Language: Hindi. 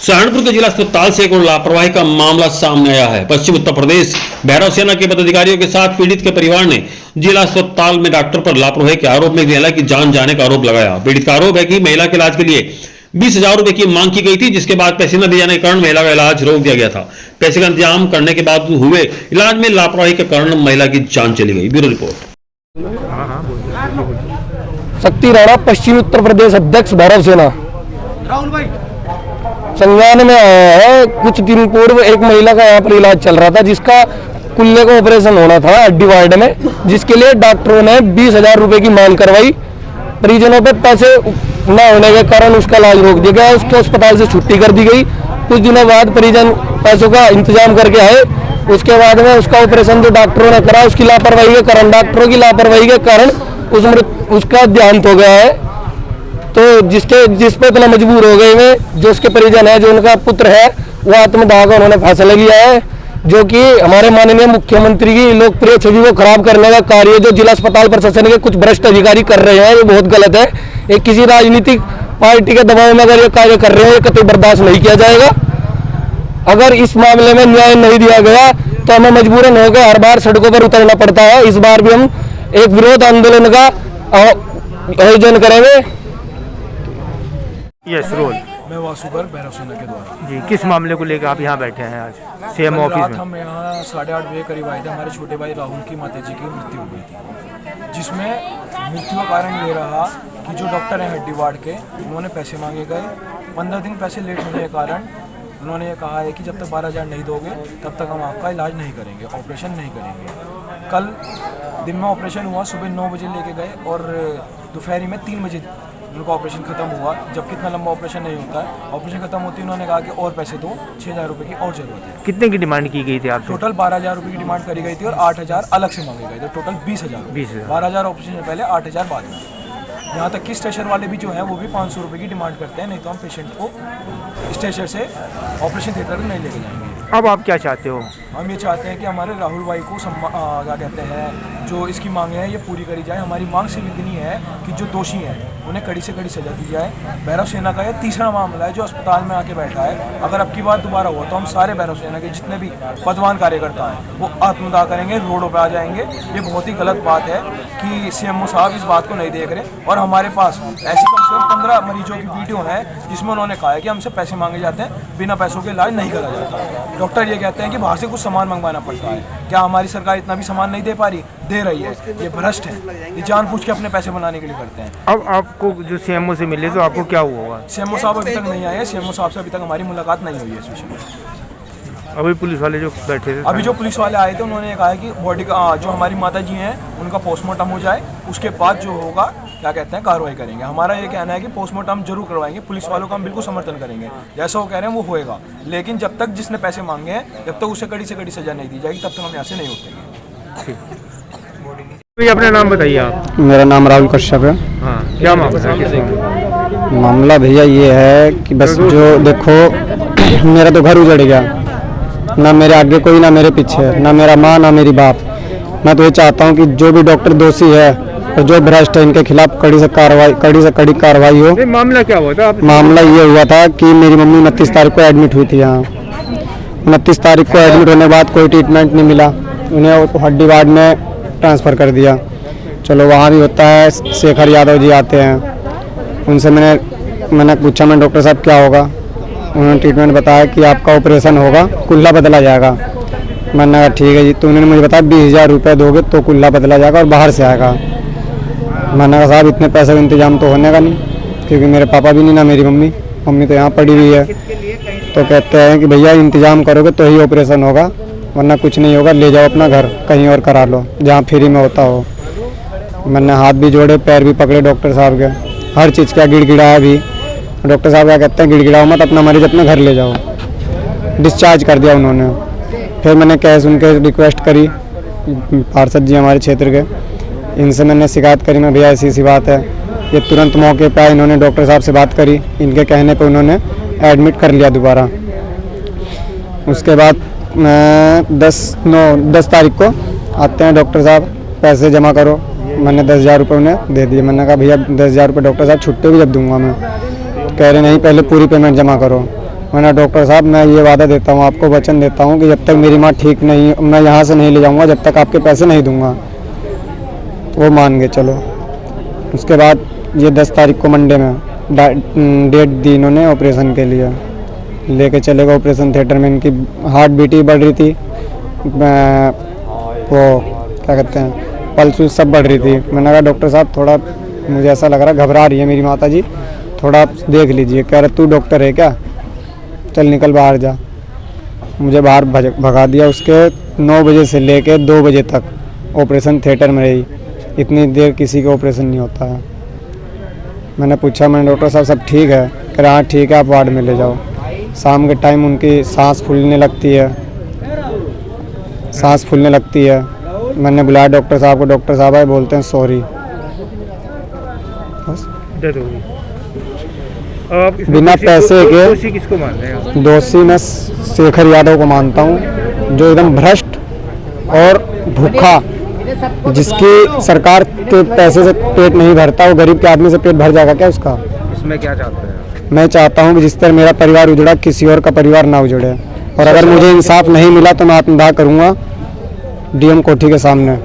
सहारनपुर के जिला अस्पताल से एक और लापरवाही का मामला सामने आया है। पश्चिम उत्तर प्रदेश भैरव सेना के पदाधिकारियों के साथ पीड़ित के परिवार ने जिला अस्पताल में डॉक्टर पर लापरवाही के आरोप में महिला की जान जाने का आरोप लगाया। पीड़ित का आरोप है कि महिला के इलाज के लिए 20,000 रुपए की मांग की गई थी, जिसके बाद पैसे न दिए जाने के कारण महिला का इलाज रोक दिया गया था। पैसे का इंतजाम करने के बाद हुए इलाज में लापरवाही के कारण महिला की जान चली गई। Bureau report. शक्ति राणा, पश्चिमी उत्तर प्रदेश अध्यक्ष भैरव सेना। राहुल भाई संज्ञान में आया है। कुछ दिन पूर्व एक महिला का यहाँ पर इलाज चल रहा था, जिसका कुल्ले का ऑपरेशन होना था हड्डी वार्ड में, जिसके लिए डॉक्टरों ने 20,000 रुपए की मांग करवाई। परिजनों पे पैसे न होने के कारण उसका इलाज रोक दिया गया। उसको अस्पताल से छुट्टी कर दी गई। कुछ दिनों बाद परिजन पैसों का इंतजाम करके आए। उसके बाद में उसका ऑपरेशन जो डॉक्टरों ने करा, उसकी लापरवाही के कारण, डॉक्टरों की लापरवाही के कारण उसका देहांत हो गया है। तो जिस पे इतना मजबूर हो गए वे, जो उसके परिजन है, जो उनका पुत्र है, वो आत्मदाह का उन्होंने फैसला लिया है, जो कि हमारे माननीय मुख्यमंत्री की लोकप्रिय छवि को खराब करने का कार्य जो जिला अस्पताल प्रशासन के कुछ भ्रष्ट अधिकारी कर रहे हैं, ये बहुत गलत है। ये किसी राजनीतिक पार्टी के दबाव में अगर ये कार्य कर रहे हैं, ये कतई बर्दाश्त नहीं किया जाएगा। अगर इस मामले में न्याय नहीं दिया गया तो हमें मजबूरन होकर हर बार सड़कों पर उतरना पड़ता है। इस बार भी हम एक विरोध आंदोलन का आयोजन करेंगे। Yes roll. मैं वासुकर भैरव सेना के द्वारा जी, किस मामले को लेकर आप यहाँ बैठे हैं आज सीएम ऑफिस में? हम यहाँ 8:30 बजे करीब आए थे। हमारे छोटे भाई राहुल की माता जी की मृत्यु हो गई थी, जिसमें मृत्यु का कारण ये रहा कि जो डॉक्टर हैं हड्डी वार्ड के, उन्होंने पैसे मांगे गए। 15 दिन पैसे लेट होने के कारण उन्होंने ये कहा है कि जब तक 12,000 नहीं दोगे तब तक हम आपका इलाज नहीं करेंगे, ऑपरेशन नहीं करेंगे। कल दिन में ऑपरेशन हुआ, सुबह 9 बजे लेके गए और दोपहरी में 3 बजे उनका ऑपरेशन खत्म हुआ। जब कितना लंबा ऑपरेशन नहीं होता है, ऑपरेशन खत्म होती उन्होंने कहा कि और पैसे दो, 6,000 रुपये की और जरूरत है। कितने की डिमांड की गई थी आप? टोटल 12,000 रुपये की डिमांड करी गई थी और 8,000 अलग से मांगे गए थे। टोटल 20,000। 12,000 ऑपरेशन से पहले, 8,000 बाद में। यहाँ तक कि स्टेशन वाले भी जो है वो भी 500 रुपये की डिमांड करते हैं, नहीं तो हम पेशेंट को स्टेशन से ऑपरेशन थिएटर में नहीं लेके जाएंगे। अब आप क्या चाहते हो? हम ये चाहते हैं कि हमारे राहुल भाई को क्या कहते हैं, जो इसकी मांगे हैं ये पूरी करी जाए। हमारी मांग सिर्फ इतनी है कि जो दोषी हैं उन्हें कड़ी से कड़ी सजा दी जाए। भैरव सेना का यह तीसरा मामला है जो अस्पताल में आके बैठा है। अगर अब की बात दोबारा हुआ तो हम सारे भैरव सेना के जितने भी पदवान कार्यकर्ता हैं वो आत्मदाह करेंगे, रोडों पर आ जाएंगे। ये बहुत ही गलत बात है कि सीएमओ साहब इस बात को नहीं देख रहे। और हमारे पास ऐसी कम से कम 15 मरीजों की वीडियो है जिसमें उन्होंने कहा है कि हमसे पैसे मांगे जाते हैं, बिना पैसों के इलाज नहीं करा जाता। डॉक्टर ये कहते हैं कि बाहर से कुछ सामान मंगवाना पड़ता है। क्या हमारी सरकार इतना भी सामान नहीं दे पा रही? दे रही है। ये भ्रष्ट है, ये जानबूझ के अपने पैसे बनाने के लिए करते हैं। अब आपको जो सीएमओ से मिले तो आपको क्या हुआ होगा? सीएमओ साहब अभी तक नहीं आए। सीएमओ साहब से अभी तक हमारी मुलाकात नहीं हुई है इस विषय में। अभी पुलिस वाले जो बैठे थे, अभी जो पुलिस वाले आए थे उन्होंने कहा है कि बॉडी का जो हमारी माता जी हैं उनका पोस्टमार्टम हो जाए, उसके बाद जो होगा क्या कहते हैं कार्रवाई करेंगे। हमारा ये कहना है कि पोस्टमार्टम जरूर करवाएंगे। पुलिस वालों का हम बिल्कुल समर्थन करेंगे, जैसा वो कह रहे हैं वो होएगा। लेकिन जब तक जिसने पैसे मांगे हैं, जब तक उसे कड़ी से कड़ी सजा नहीं दी जाएगी, तब तक हम यहाँ से नहीं उठेंगे। अपना नाम बताइए आप। मेरा नाम राहुल कश्यप है। हाँ, क्या मामला है? मामला भैया ये है कि बस जो देखो मेरा तो घर उजड़ गया, ना मेरे आगे कोई, ना मेरे पीछे, ना मेरा माँ, ना मेरी बाप। मैं तो ये चाहता हूँ कि जो भी डॉक्टर दोषी है और जो भ्रष्ट है, इनके खिलाफ कड़ी से कड़ी कार्रवाई हो। मामला क्या हुआ था? मामला ये हुआ था कि मेरी मम्मी 29 तारीख को एडमिट हुई थी यहाँ। 29 तारीख को एडमिट होने के बाद कोई ट्रीटमेंट नहीं मिला, उन्हें हड्डी वार्ड में ट्रांसफ़र कर दिया। चलो वहाँ भी होता है, शेखर यादव जी आते हैं, उनसे मैंने पूछा मैं डॉक्टर साहब क्या होगा। उन्होंने ट्रीटमेंट बताया कि आपका ऑपरेशन होगा, कुल्ला बदला जाएगा। मैंने कहा ठीक है जी। तो उन्होंने मुझे बताया 20,000 रुपये दोगे तो कुल्ला बदला जाएगा और बाहर से आएगा। मैंने कहा साहब इतने पैसे का इंतजाम तो होने का नहीं, क्योंकि मेरे पापा भी नहीं, ना मेरी मम्मी तो यहाँ पड़ी हुई है। तो कहते हैं कि भैया इंतजाम करोगे तो ही ऑपरेशन होगा, वरना कुछ नहीं होगा, ले जाओ अपना घर कहीं और करा लो जहाँ फ्री में होता हो। मैंने हाथ भी जोड़े, पैर भी पकड़े डॉक्टर साहब के, हर चीज़ का गिड़गिड़ाया भी। डॉक्टर साहब क्या कहते हैं, गिड़गिड़ाओ मत, अपना मरीज अपने घर ले जाओ। डिस्चार्ज कर दिया उन्होंने। फिर मैंने कैश उनके रिक्वेस्ट करी, पार्षद जी हमारे क्षेत्र के, इनसे मैंने शिकायत करी, मैं भैया ऐसी बात है। ये तुरंत मौके पे आए, इन्होंने डॉक्टर साहब से बात करी, इनके कहने पे उन्होंने एडमिट कर लिया दोबारा। उसके बाद 10 तारीख को आते हैं डॉक्टर साहब, पैसे जमा करो। मैंने 10,000 रुपये उन्हें दे दिए। मैंने कहा भैया 10,000 रुपये डॉक्टर साहब छुट्टी भी जब दूंगा मैं। कह रहे नहीं पहले पूरी पेमेंट जमा करो। मैंने डॉक्टर साहब मैं ये वादा देता हूँ आपको, वचन देता हूँ कि जब तक मेरी माँ ठीक नहीं, मैं यहाँ से नहीं ले जाऊँगा जब तक आपके पैसे नहीं दूँगा। तो वो मान गए चलो। उसके बाद ये 10 तारीख को मंडे में डेट दी इन्होंने ऑपरेशन के लिए, लेके चले गए ऑपरेशन थिएटर में। इनकी हार्ट बीट ही बढ़ रही थी, वो क्या कहते हैं पल्स सब बढ़ रही थी। मैंने कहा डॉक्टर साहब थोड़ा मुझे ऐसा लग रहा घबरा रही है मेरी माता जी, थोड़ा आप देख लीजिए। कह रहे तू डॉक्टर है क्या, चल निकल बाहर जा। मुझे बाहर भगा दिया। उसके 9 बजे से लेके 2 बजे तक ऑपरेशन थिएटर में रही। इतनी देर किसी का ऑपरेशन नहीं होता है। मैंने पूछा, मैंने डॉक्टर साहब सब ठीक है? कह रहे हाँ ठीक है, आप वार्ड में ले जाओ। शाम के टाइम उनकी सांस फूलने लगती है, सांस फूलने लगती है। मैंने बुलाया डॉक्टर साहब को, डॉक्टर साहब आए, बोलते हैं सॉरी। बस डेथ हो गई। अब इसमें बिना पैसे के दोषी किसको मान रहे हैं? दोषी मैं शेखर यादव को मानता हूँ, जो एकदम भ्रष्ट और भूखा, जिसकी सरकार के पैसे से पेट नहीं भरता, वो गरीब के आदमी से पेट भर जाएगा क्या उसका? इसमें क्या चाहते हैं? मैं चाहता हूँ कि जिस तरह मेरा परिवार उजड़ा, किसी और का परिवार ना उजड़े। और अगर मुझे इंसाफ नहीं मिला तो मैं आत्मदाह करूँगा डीएम कोठी के सामने।